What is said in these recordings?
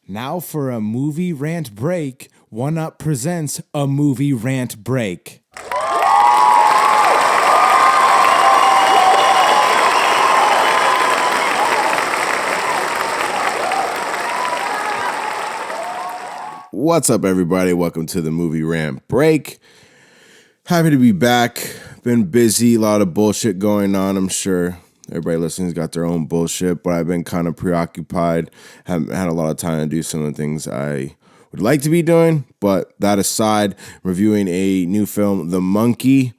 Now for a movie rant break, One Up presents a movie rant break. What's up, everybody? Welcome to the movie rant break. Happy to be back. Been busy, a lot of bullshit going on, I'm sure. Everybody listening's got their own bullshit, but I've been kind of preoccupied. Haven't had a lot of time to do some of the things I would like to be doing. But that aside, reviewing a new film, The Monkey.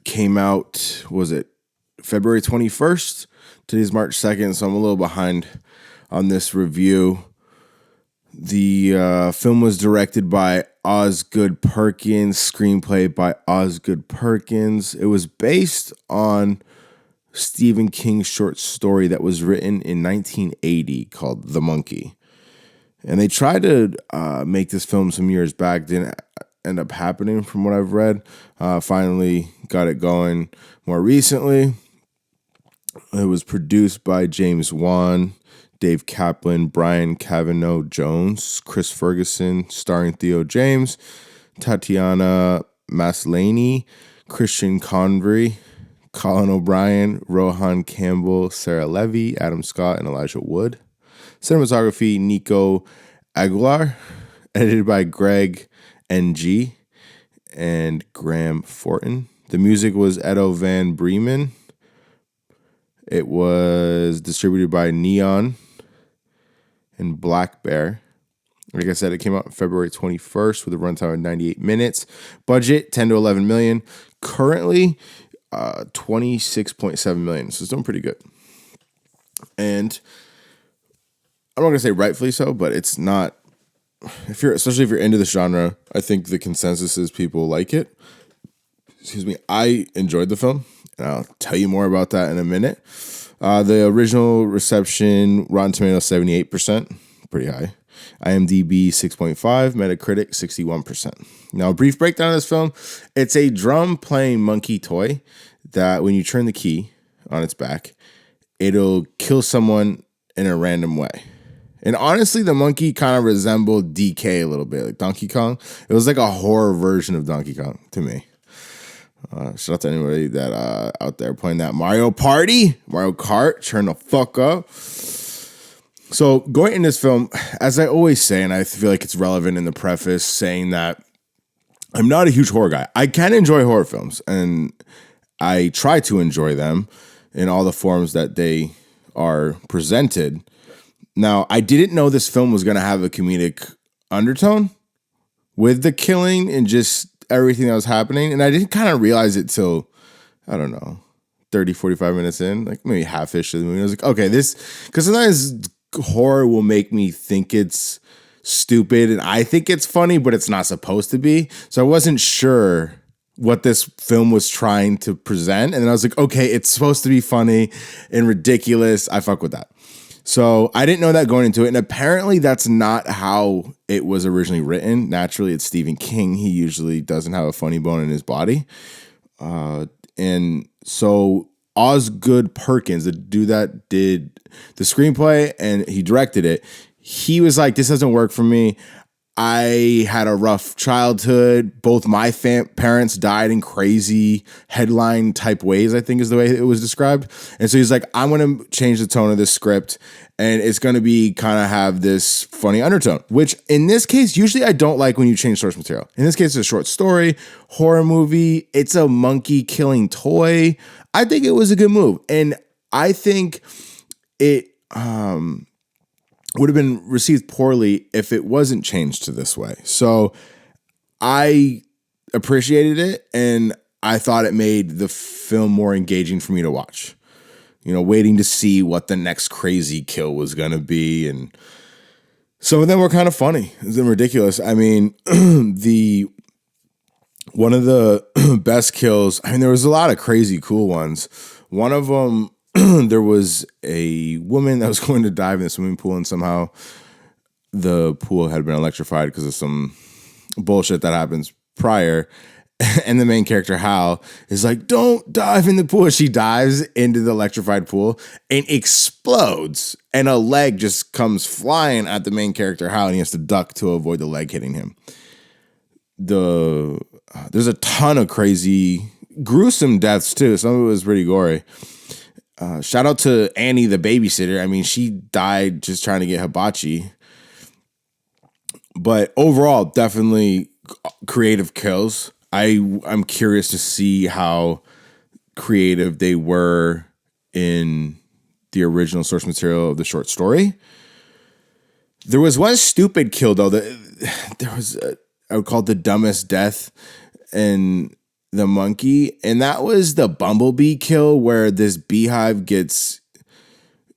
Came out, was it February 21st? Today's March 2nd, so I'm a little behind on this review. The film was directed by Osgood Perkins, screenplay by Osgood Perkins. It was based on Stephen King's short story that was written in 1980 called The Monkey. And they tried to make this film some years back, didn't end up happening from what I've read. Finally got it going more recently. It was produced by James Wan, Dave Kaplan, Brian Cavanaugh Jones, Chris Ferguson, starring Theo James, Tatiana Maslany, Christian Convery, Colin O'Brien, Rohan Campbell, Sarah Levy, Adam Scott, and Elijah Wood. Cinematography, Nico Aguilar. Edited by Greg Ng and Graham Fortin. The music was Edo Van Bremen. It was distributed by Neon and Black Bear. Like I said, it came out February 21st with a runtime of 98 minutes. Budget, 10 to 11 million. Currently, 26.7 million. So it's doing pretty good. And I'm not going to say rightfully so, but it's not, especially if you're into this genre, I think the consensus is people like it. Excuse me. I enjoyed the film, and I'll tell you more about that in a minute. The original reception, Rotten Tomatoes, 78%, pretty high. IMDb, 6.5, Metacritic, 61%. Now, a brief breakdown of this film. It's a drum-playing monkey toy that when you turn the key on its back, it'll kill someone in a random way. And honestly, the monkey kind of resembled DK a little bit, like Donkey Kong. It was like a horror version of Donkey Kong to me. Shout out to anybody that out there playing that Mario Kart, turn the fuck up. So going in this film, as I always say, and I feel like it's relevant in the preface, saying that I'm not a huge horror guy. I can enjoy horror films, and I try to enjoy them in all the forms that they are presented. Now, I didn't know this film was going to have a comedic undertone with the killing and just everything that was happening. And I didn't kind of realize it till, I don't know, 30, 45 minutes in, like maybe half-ish of the movie. I was like, okay, because sometimes horror will make me think it's stupid and I think it's funny, but it's not supposed to be. So I wasn't sure what this film was trying to present. And then I was like, okay, it's supposed to be funny and ridiculous. I fuck with that. So I didn't know that going into it. And apparently that's not how it was originally written. Naturally, it's Stephen King. He usually doesn't have a funny bone in his body. And so Osgood Perkins, the dude that did the screenplay and he directed it, he was like, this doesn't work for me. I had a rough childhood. Both my parents died in crazy headline type ways, I think is the way it was described. And so he's like, I'm going to change the tone of this script and it's going to be kind of have this funny undertone, which in this case, usually I don't like when you change source material. In this case, it's a short story, horror movie. It's a monkey killing toy. I think it was a good move. And I think it, would have been received poorly if it wasn't changed to this way. So I appreciated it, and I thought it made the film more engaging for me to watch. You know, waiting to see what the next crazy kill was going to be, and some of them were kind of funny. It was ridiculous. I mean, one of the best kills, I mean, there was a lot of crazy cool ones. One of them, there was a woman that was going to dive in the swimming pool, and somehow the pool had been electrified because of some bullshit that happens prior. And the main character, Hal, is like, don't dive in the pool. She dives into the electrified pool and explodes. And a leg just comes flying at the main character, Hal, and he has to duck to avoid the leg hitting him. There's a ton of crazy, gruesome deaths, too. Some of it was pretty gory. Shout out to Annie, the babysitter. I mean, she died just trying to get hibachi. But overall, definitely creative kills. I'm curious to see how creative they were in the original source material of the short story. There was one stupid kill though. There was I would call it the dumbest death in the monkey, and that was the bumblebee kill where this beehive gets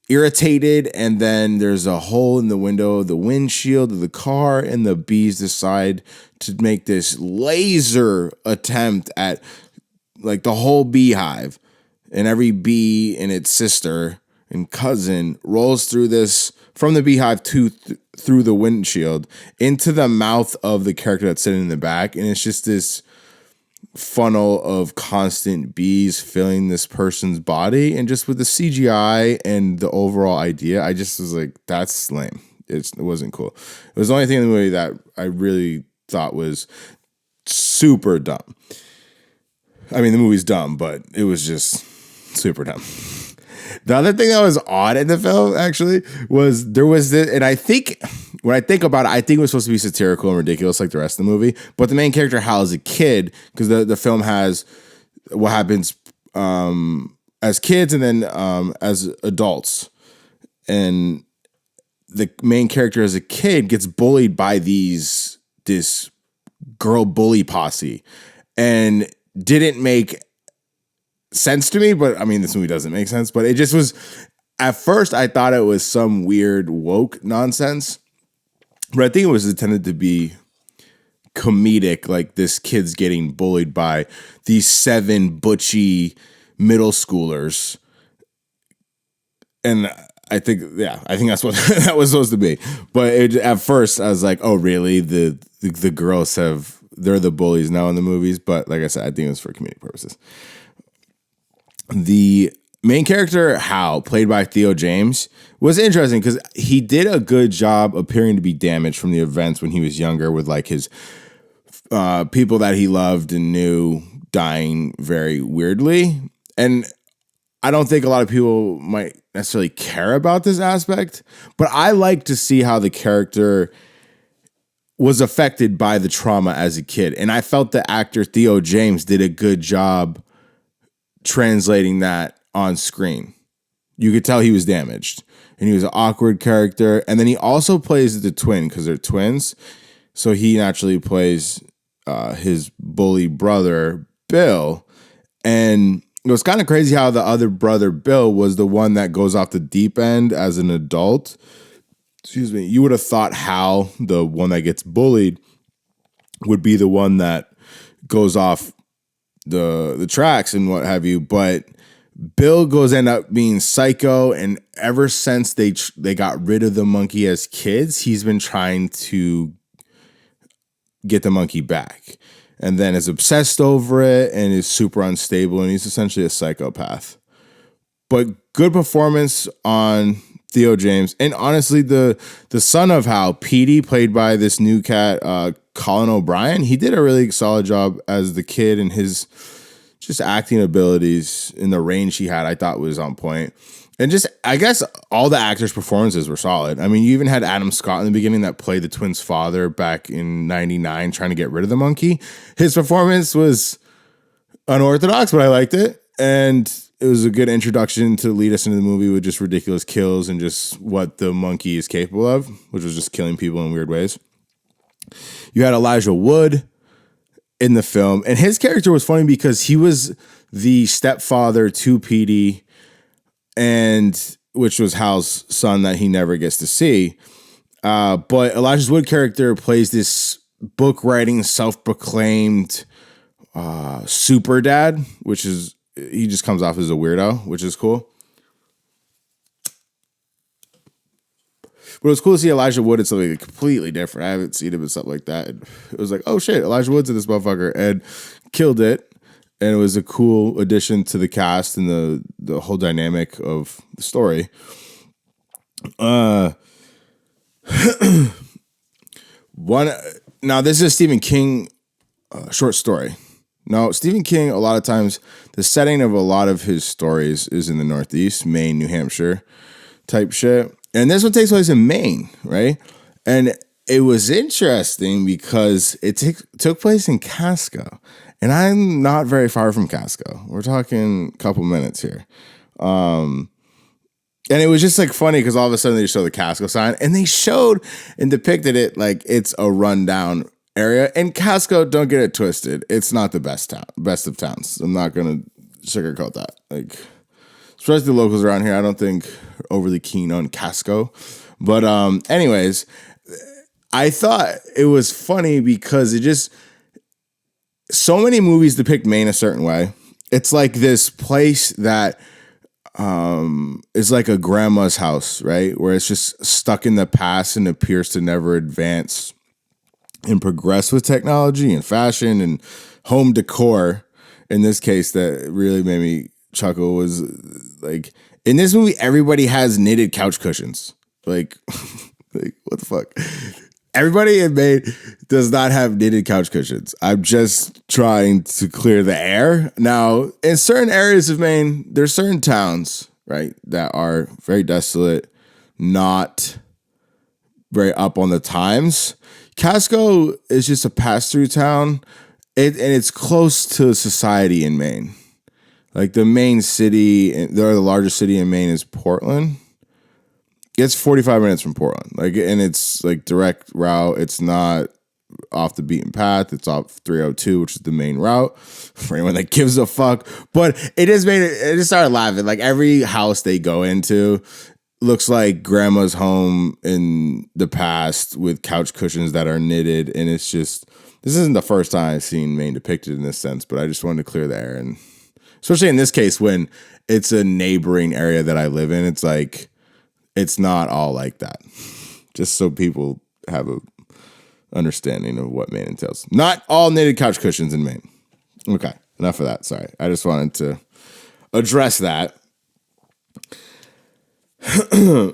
irritated and then there's a hole in the window of the windshield of the car and the bees decide to make this laser attempt at like the whole beehive, and every bee and its sister and cousin rolls through this from the beehive through the windshield into the mouth of the character that's sitting in the back, and it's just this funnel of constant bees filling this person's body. And just with the CGI and the overall idea, I just was like, that's lame. It wasn't cool. It was the only thing in the movie that I really thought was super dumb. I mean, the movie's dumb, but it was just super dumb. The other thing that was odd in the film, actually, was there was this, and I think, when I think about it, I think it was supposed to be satirical and ridiculous like the rest of the movie, but the main character, Hal, is a kid, because the film has what happens as kids and then as adults. And the main character as a kid gets bullied by this girl bully posse, and didn't make sense to me, but I mean, this movie doesn't make sense, but it just was, at first I thought it was some weird woke nonsense, but I think it was intended to be comedic, like this kid's getting bullied by these 7 butchy middle schoolers. And I think that's what that was supposed to be. But at first I was like, oh really? The girls they're the bullies now in the movies, but like I said, I think it was for comedic purposes. The main character, Hal, played by Theo James, was interesting because he did a good job appearing to be damaged from the events when he was younger, with like his people that he loved and knew dying very weirdly. And I don't think a lot of people might necessarily care about this aspect, but I like to see how the character was affected by the trauma as a kid. And I felt the actor Theo James did a good job translating that on screen. You could tell he was damaged, and he was an awkward character. And then he also plays the twin, because they're twins. So he naturally plays his bully brother, Bill. And it was kind of crazy how the other brother, Bill, was the one that goes off the deep end as an adult. Excuse me. You would have thought Hal, the one that gets bullied, would be the one that goes off the tracks and what have you, but Bill end up being psycho, and ever since they got rid of the monkey as kids, he's been trying to get the monkey back, and then is obsessed over it and is super unstable, and he's essentially a psychopath. But good performance on Theo James, and honestly, the son of Hal, Petey, played by this new cat, Colin O'Brien, he did a really solid job as the kid, and his just acting abilities in the range he had, I thought was on point. And just, I guess all the actors' performances were solid. I mean, you even had Adam Scott in the beginning that played the twins' father back in 99 trying to get rid of the monkey. His performance was unorthodox, but I liked it. And it was a good introduction to lead us into the movie with just ridiculous kills and just what the monkey is capable of, which was just killing people in weird ways. You had Elijah Wood in the film, and his character was funny because he was the stepfather to Petey, and which was Hal's son that he never gets to see. But Elijah Wood character plays this book writing, self-proclaimed super dad, which is, he just comes off as a weirdo, which is cool. But it was cool to see Elijah Wood in something completely different. I haven't seen him in something like that. And it was like, oh shit, Elijah Wood's in this motherfucker, and killed it. And it was a cool addition to the cast and the whole dynamic of the story. Now this is a Stephen King short story. Now, Stephen King, a lot of times, the setting of a lot of his stories is in the Northeast, Maine, New Hampshire type shit. And this one takes place in Maine, right? And it was interesting because it took place in Casco. And I'm not very far from Casco. We're talking a couple minutes here. And it was just like funny because all of a sudden they show the Casco sign and they showed and depicted it like it's a rundown area. And Casco, don't get it twisted, it's not the best of towns. I'm not gonna sugarcoat that. Like, especially the locals around here, I don't think are overly keen on Casco. But anyways, I thought it was funny because it just, so many movies depict Maine a certain way. It's like this place that is like a grandma's house, right? Where it's just stuck in the past and appears to never advance and progress with technology and fashion and home decor. In this case, that really made me chuckle was like, in this movie, everybody has knitted couch cushions. Like, like what the fuck? Everybody in Maine does not have knitted couch cushions. I'm just trying to clear the air. Now, in certain areas of Maine, there's certain towns, right, that are very desolate, not very up on the times. Casco is just a pass-through town, and it's close to society in Maine. Like the main city, the largest city in Maine is Portland. It's 45 minutes from Portland. Like, and it's like direct route. It's not off the beaten path. It's off 302, which is the main route for anyone that gives a fuck. But it just started laughing. Like every house they go into looks like grandma's home in the past with couch cushions that are knitted. And it's just, this isn't the first time I've seen Maine depicted in this sense, but I just wanted to clear the air. And especially in this case, when it's a neighboring area that I live in, it's like, it's not all like that. Just so people have a understanding of what Maine entails. Not all knitted couch cushions in Maine. Okay, enough of that. Sorry. I just wanted to address that. I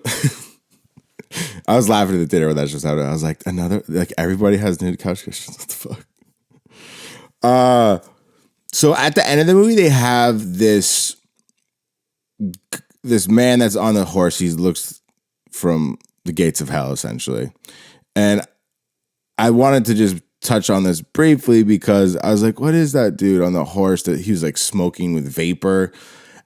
was laughing at the theater when that just happened. I was like, everybody has knitted couch cushions. What the fuck? So at the end of the movie, they have this man that's on the horse. He looks from the gates of hell, essentially. And I wanted to just touch on this briefly because I was like, what is that dude on the horse that he was like smoking with vapor?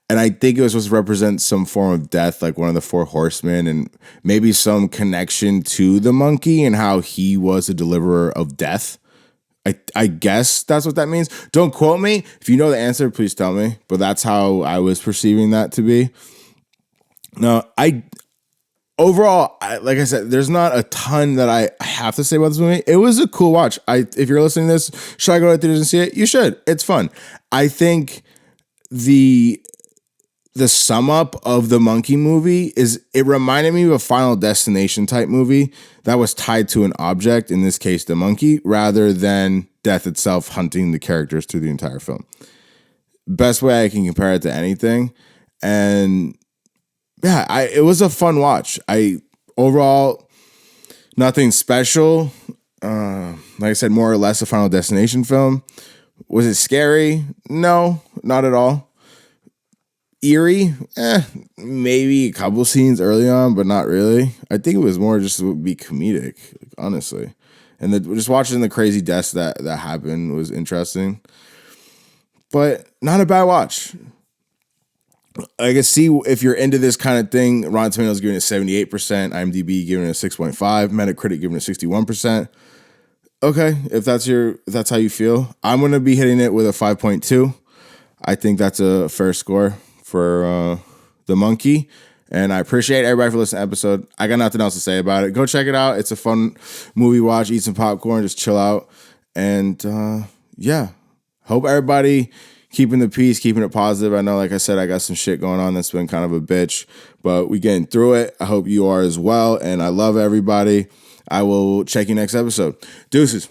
And I think it was supposed to represent some form of death, like one of the four horsemen, and maybe some connection to the monkey and how he was a deliverer of death. I guess that's what that means. Don't quote me. If you know the answer, please tell me. But that's how I was perceiving that to be. Now, overall, like I said, there's not a ton that I have to say about this movie. It was a cool watch. If you're listening to this, should I go to the theaters and see it? You should. It's fun. I think the sum up of the monkey movie is, it reminded me of a Final Destination type movie that was tied to an object, in this case, the monkey, rather than death itself hunting the characters through the entire film. Best way I can compare it to anything. And yeah, it was a fun watch. Overall, nothing special. Like I said, more or less a Final Destination film. Was it scary? No, not at all. Eerie? Maybe a couple scenes early on, but not really. I think it was more just to be comedic, honestly. And just watching the crazy deaths that happened was interesting. But not a bad watch. I can see if you're into this kind of thing. Rotten Tomatoes giving it 78%, IMDb giving it a 6.5%, Metacritic giving it 61%. Okay, if that's how you feel. I'm gonna be hitting it with a 5.2. I think that's a fair score for the monkey. And I appreciate everybody for listening to the episode. I got nothing else to say about it. Go check it out. It's a fun movie watch. Eat some popcorn, just chill out. And yeah, hope everybody keeping the peace, keeping it positive. I know, like I said, I got some shit going on that's been kind of a bitch, but we getting through it. I hope you are as well, and I love everybody. I will check you next episode. Deuces.